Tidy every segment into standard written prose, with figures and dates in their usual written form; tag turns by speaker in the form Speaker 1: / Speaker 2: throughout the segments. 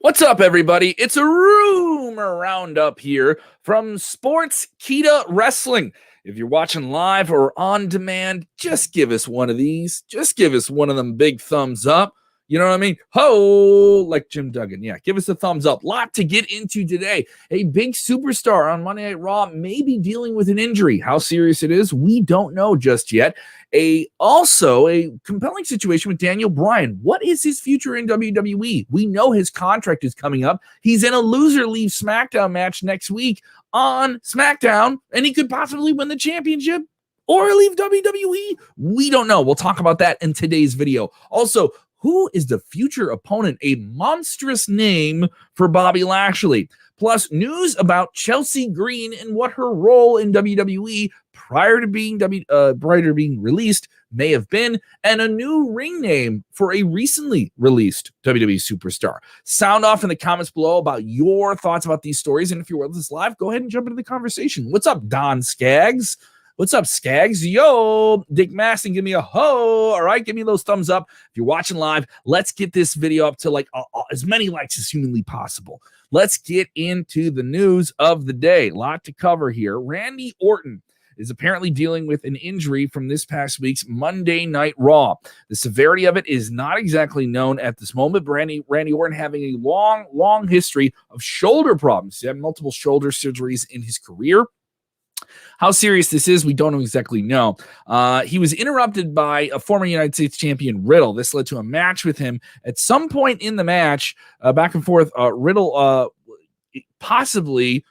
Speaker 1: What's up, everybody? It's a rumor roundup here from Sports Kita Wrestling. If you're watching live or on demand, just give us one of these. Just give us one of them big thumbs up. You know what I mean? Ho, like Jim Duggan. Yeah, give us a thumbs up. Lot to get into today. A big superstar on Monday Night Raw may be dealing with an injury. How serious it is, we don't know just yet. Also a compelling situation with Daniel Bryan. What is his future in WWE? We know his contract is coming up. He's in a loser leave SmackDown match next week on SmackDown, and he could possibly win the championship or leave WWE. We don't know. We'll talk about that in today's video. Also, who is the future opponent? A monstrous name for Bobby Lashley. Plus, news about Chelsea Green and what her role in WWE prior to being released may have been, and a new ring name for a recently released WWE superstar. Sound off in the comments below about your thoughts about these stories, and if you're with us live, go ahead and jump into the conversation. What's up, Don Skaggs? What's up, Skaggs? Yo, Dick Maston, give me a ho. All right, give me those thumbs up. If you're watching live, let's get this video up to like as many likes as humanly possible. Let's get into the news of the day. A lot to cover here. Randy Orton is apparently dealing with an injury from this past week's Monday Night Raw. The severity of it is not exactly known at this moment. Randy Orton having a long history of shoulder problems. He had multiple shoulder surgeries in his career. How serious this is, we don't exactly know. He was interrupted by a former United States champion, Riddle. This led to a match with him. At some point in the match, back and forth, Riddle possibly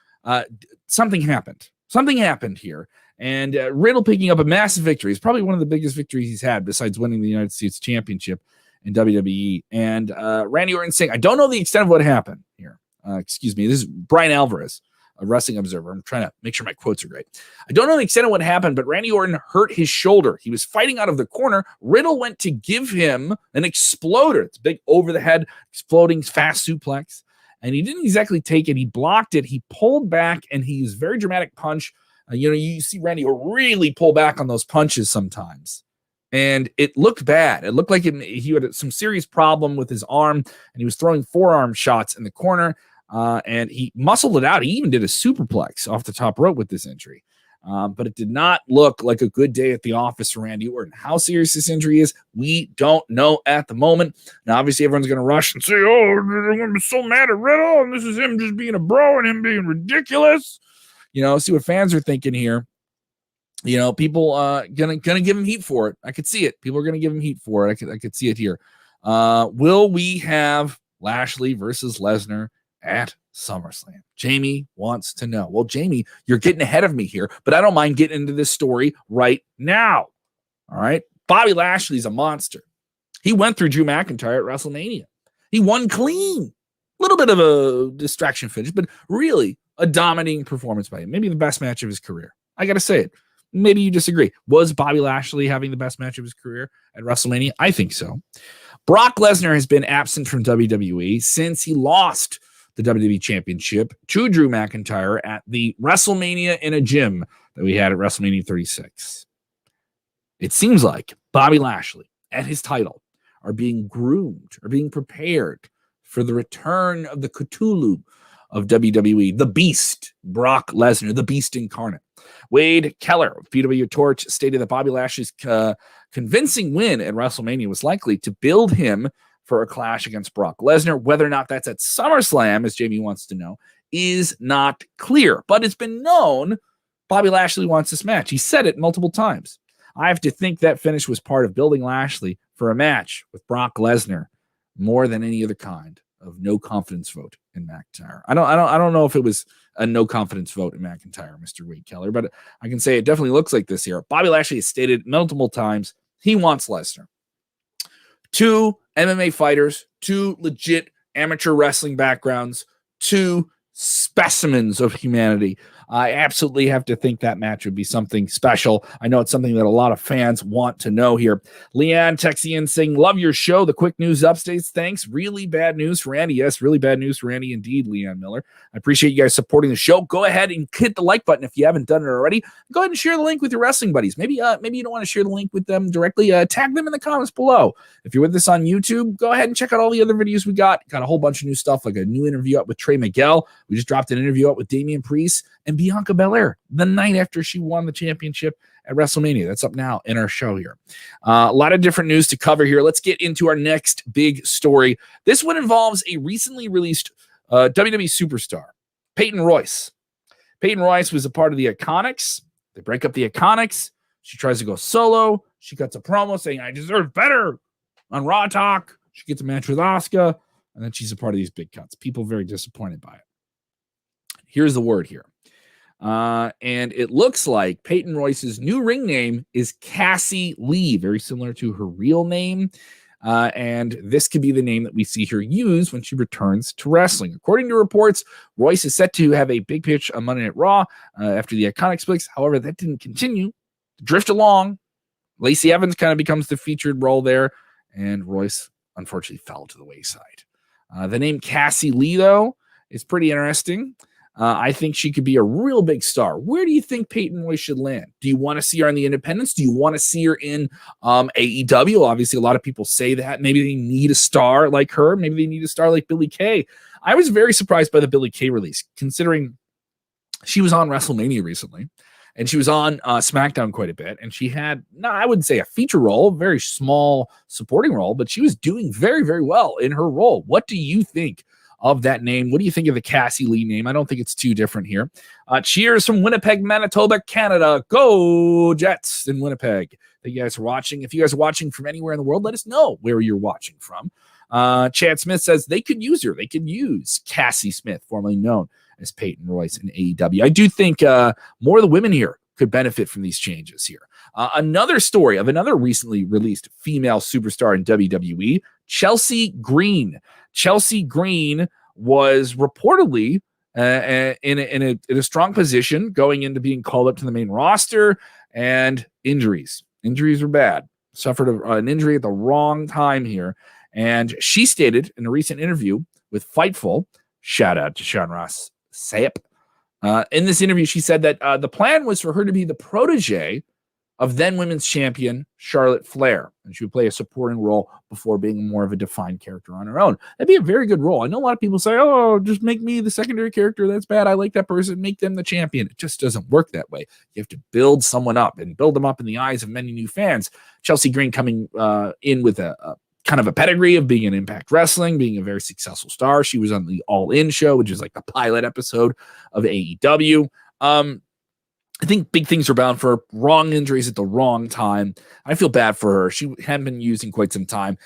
Speaker 1: something happened. Something happened here. And Riddle picking up a massive victory. It's probably one of the biggest victories he's had besides winning the United States Championship in WWE. And Randy Orton saying, I don't know the extent of what happened here. Excuse me. This is Bryan Alvarez, a Wrestling Observer. I'm trying to make sure my quotes are great. I don't know the extent of what happened, but Randy Orton hurt his shoulder. He was fighting out of the corner. Riddle went to give him an exploder. It's big over the head, exploding fast suplex. And he didn't exactly take it. He blocked it. He pulled back, and he used very dramatic punch. You see Randy really pull back on those punches sometimes. And it looked bad. It looked like he had some serious problem with his arm, and he was throwing forearm shots in the corner. And he muscled it out. He even did a superplex off the top rope with this injury. But it did not look like a good day at the office for Randy Orton. How serious this injury is, we don't know at the moment. Now, obviously, everyone's going to rush and say, oh, they're going to be so mad at Riddle, and this is him just being a bro and him being ridiculous. See what fans are thinking here. People gonna give him heat for it. I could see it. People are gonna give him heat for it. I could see it here. Will we have Lashley versus Lesnar at SummerSlam? Jamie wants to know. Well, Jamie, you're getting ahead of me here, but I don't mind getting into this story right now. All right. Bobby Lashley's a monster. He went through Drew McIntyre at WrestleMania. He won clean. A little bit of a distraction finish, but really a dominating performance by him. Maybe the best match of his career. I got to say it. Maybe you disagree. Was Bobby Lashley having the best match of his career at WrestleMania? I think so. Brock Lesnar has been absent from WWE since he lost the WWE Championship to Drew McIntyre at the WrestleMania in a gym that we had at WrestleMania 36. It seems like Bobby Lashley and his title are being groomed, are being prepared for the return of the Cthulhu of WWE, the Beast, Brock Lesnar, the Beast incarnate. Wade Keller of PW Torch stated that Bobby Lashley's convincing win at WrestleMania was likely to build him for a clash against Brock Lesnar. Whether or not that's at SummerSlam, as Jamie wants to know, is not clear. But it's been known Bobby Lashley wants this match. He said it multiple times. I have to think that finish was part of building Lashley for a match with Brock Lesnar more than any other kind of no confidence vote in McIntyre. I don't know if it was a no confidence vote in McIntyre, Mr. Wade Keller, but I can say it definitely looks like this here. Bobby Lashley has stated multiple times he wants Lesnar. Two MMA fighters, two legit amateur wrestling backgrounds, two specimens of humanity. I absolutely have to think that match would be something special. I know it's something that a lot of fans want to know here. Leanne texting in saying, love your show. The quick news updates. Thanks. Really bad news for Andy. Yes, really bad news for Andy indeed, Leanne Miller. I appreciate you guys supporting the show. Go ahead and hit the like button if you haven't done it already. Go ahead and share the link with your wrestling buddies. Maybe you don't want to share the link with them directly. Tag them in the comments below. If you're with us on YouTube, go ahead and check out all the other videos we got. Got a whole bunch of new stuff, like a new interview up with Trey Miguel. We just dropped an interview up with Damian Priest and Bianca Belair the night after she won the championship at WrestleMania. That's up now in our show here. A lot of different news to cover here. Let's get into our next big story. This one involves a recently released WWE Superstar, Peyton Royce. Peyton Royce was a part of the Iconics. They break up the Iconics. She tries to go solo. She cuts a promo saying, I deserve better on Raw Talk. She gets a match with Asuka, and then she's a part of these big cuts. People very disappointed by it. Here's the word here. And it looks like Peyton Royce's new ring name is Cassie Lee, very similar to her real name. And this could be the name that we see her use when she returns to wrestling. According to reports, Royce is set to have a big pitch on Monday Night Raw after the Iconic splits. However, that didn't continue. Drift along. Lacey Evans kind of becomes the featured role there, and Royce unfortunately fell to the wayside. The name Cassie Lee, though, is pretty interesting. I think she could be a real big star. Where do you think Peyton Royce should land? Do you want to see her in the independents? Do you want to see her in AEW? Obviously, a lot of people say that. Maybe they need a star like her. Maybe they need a star like Billie Kay. I was very surprised by the Billie Kay release, considering she was on WrestleMania recently, and she was on SmackDown quite a bit, and she had, I wouldn't say a feature role, a very small supporting role, but she was doing very, very well in her role. What do you think of that name? What do you think of the Cassie Lee name? I don't think it's too different here. Cheers from Winnipeg, Manitoba, Canada. Go Jets in Winnipeg. Thank you guys are watching. If you guys are watching from anywhere in the world, let us know where you're watching from. Chad Smith says they could use her. They could use Cassie Smith, formerly known as Peyton Royce in AEW. I do think more of the women here could benefit from these changes here. Another story of another recently released female superstar in WWE, Chelsea Green. Chelsea Green was reportedly in a strong position going into being called up to the main roster, and injuries. Injuries were bad. Suffered an injury at the wrong time here. And she stated in a recent interview with Fightful, shout out to Sean Ross Sapp, in this interview, she said that the plan was for her to be the protege of then women's champion Charlotte Flair, and she would play a supporting role before being more of a defined character on her own. That'd be a very good role. I know a lot of people say, oh, just make me the secondary character. That's bad. I like that person. Make them the champion. It just doesn't work that way. You have to build someone up and build them up in the eyes of many new fans. Chelsea Green coming in with a kind of a pedigree of being in Impact Wrestling, being a very successful star. She was on the All In show, which is like the pilot episode of AEW. I think big things are bound for her. Wrong injuries at the wrong time. I feel bad for her. She hadn't been using quite some time.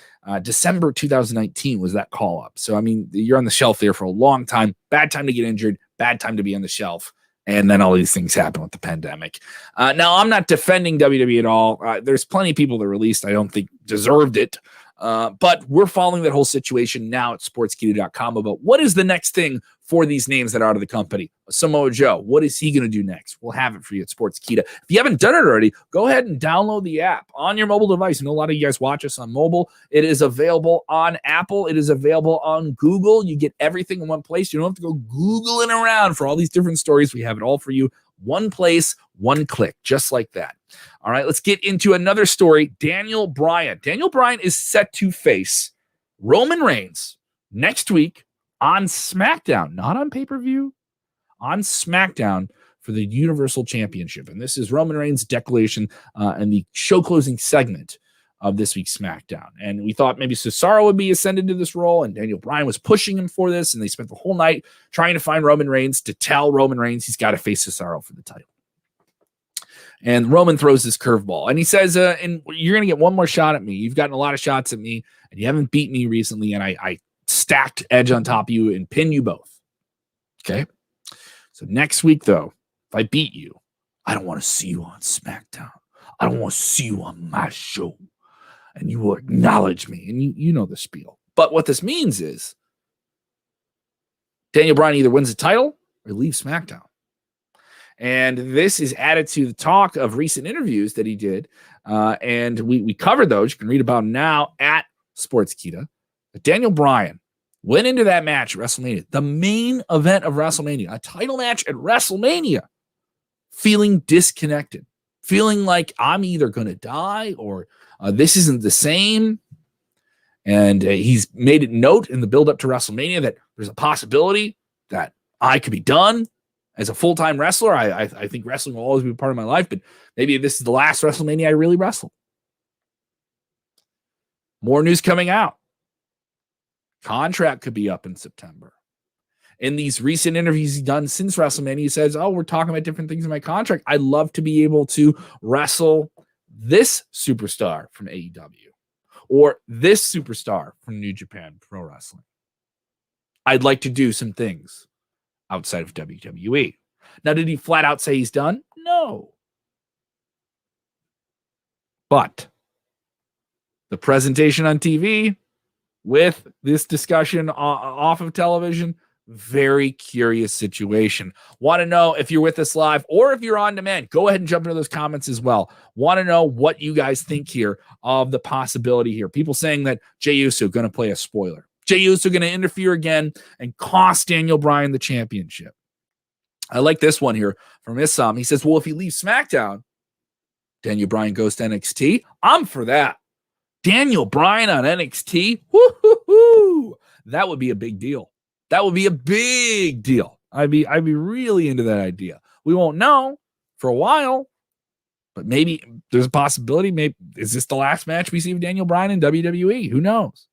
Speaker 1: December 2019 was that call up. So, I mean, you're on the shelf there for a long time. Bad time to get injured. Bad time to be on the shelf. And then all these things happen with the pandemic. Now, I'm not defending WWE at all. There's plenty of people that released I don't think deserved it. But we're following that whole situation now at sportskeeda.com about what is the next thing for these names that are out of the company. Samoa Joe, what is he going to do next? We'll have it for you at Sportskeeda. If you haven't done it already, go ahead and download the app on your mobile device. I know a lot of you guys watch us on mobile. It is available on Apple. It is available on Google. You get everything in one place. You don't have to go Googling around for all these different stories. We have it all for you. One place, one click, just like that. All right, let's get into another story. Daniel Bryan. Daniel Bryan is set to face Roman Reigns next week on SmackDown, not on pay-per-view, on SmackDown for the Universal Championship. And this is Roman Reigns' declaration and the show-closing segment of this week's SmackDown. And we thought maybe Cesaro would be ascended to this role, and Daniel Bryan was pushing him for this, and they spent the whole night trying to find Roman Reigns to tell Roman Reigns he's got to face Cesaro for the title. And Roman throws this curveball, and he says, and you're going to get one more shot at me. You've gotten a lot of shots at me, and you haven't beat me recently, and I stacked Edge on top of you and pin you both. Okay? So next week, though, if I beat you, I don't want to see you on SmackDown. I don't want to see you on my show. And you will acknowledge me. And you know the spiel. But what this means is Daniel Bryan either wins the title or leaves SmackDown. And this is added to the talk of recent interviews that he did. And we covered those. You can read about them now at Sportskeeda. Daniel Bryan went into that match at WrestleMania, the main event of WrestleMania, a title match at WrestleMania, feeling disconnected, feeling like I'm either going to die or this isn't the same. And he's made it note in the build-up to WrestleMania that there's a possibility that I could be done as a full-time wrestler. I think wrestling will always be a part of my life, but maybe this is the last WrestleMania I really wrestle. More news coming out. Contract could be up in September. In these recent interviews he's done since WrestleMania, he says, we're talking about different things in my contract. I'd love to be able to wrestle this superstar from AEW or this superstar from New Japan Pro Wrestling. I'd like to do some things outside of WWE. Now, did he flat out say he's done? No. But the presentation on TV with this discussion off of television, very curious situation. Want to know if you're with us live or if you're on demand, go ahead and jump into those comments as well. Want to know what you guys think here of the possibility here. People saying that Jey Uso going to play a spoiler. Jey Uso going to interfere again and cost Daniel Bryan the championship. I like this one here from Issam. He says, well, if he leaves SmackDown, Daniel Bryan goes to NXT. I'm for that. Daniel Bryan on NXT. Woo-hoo-hoo. That would be a big deal. That would be a big deal. I'd be really into that idea. We won't know for a while, but maybe there's a possibility. Maybe is this the last match we see of Daniel Bryan in WWE? Who knows?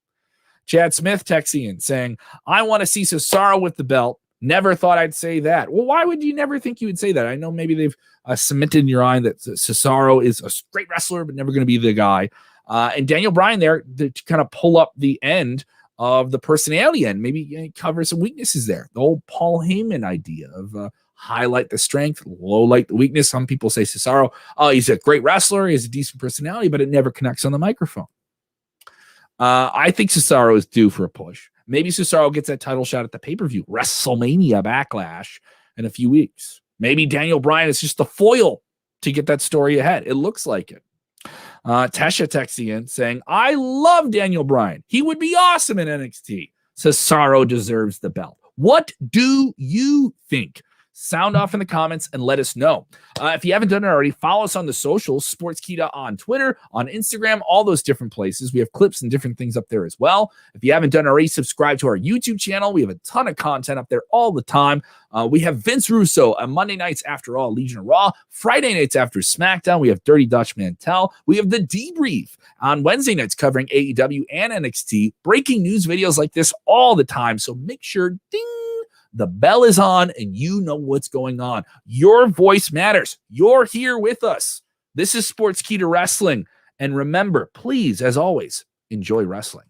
Speaker 1: Chad Smith texting in saying, I want to see Cesaro with the belt. Never thought I'd say that. Well, why would you never think you would say that? I know maybe they've cemented in your eye that Cesaro is a great wrestler, but never going to be the guy. And Daniel Bryan there to kind of pull up the end of the personality end, maybe cover some weaknesses there. The old Paul Heyman idea of highlight the strength, low light the weakness. Some people say Cesaro, he's a great wrestler, he has a decent personality, but it never connects on the microphone. I think Cesaro is due for a push. Maybe Cesaro gets that title shot at the pay-per-view, WrestleMania Backlash in a few weeks. Maybe Daniel Bryan is just the foil to get that story ahead. It looks like it. Tesha texting in saying, I love Daniel Bryan. He would be awesome in NXT. Cesaro deserves the belt. What do you think? Sound off in the comments and let us know. If you haven't done it already, follow us on the socials, Sportskeeda on Twitter, on Instagram, all those different places. We have clips and different things up there as well. If you haven't done it already, subscribe to our YouTube channel. We have a ton of content up there all the time. We have Vince Russo on Monday nights after All Legion of Raw, Friday nights after SmackDown. We have Dirty Dutch Mantel. We have The Debrief on Wednesday nights covering AEW and NXT. Breaking news videos like this all the time. So make sure, ding, the bell is on and you know what's going on. Your voice matters. You're here with us. This is Sportskeeda Wrestling. And remember, please, as always, enjoy wrestling.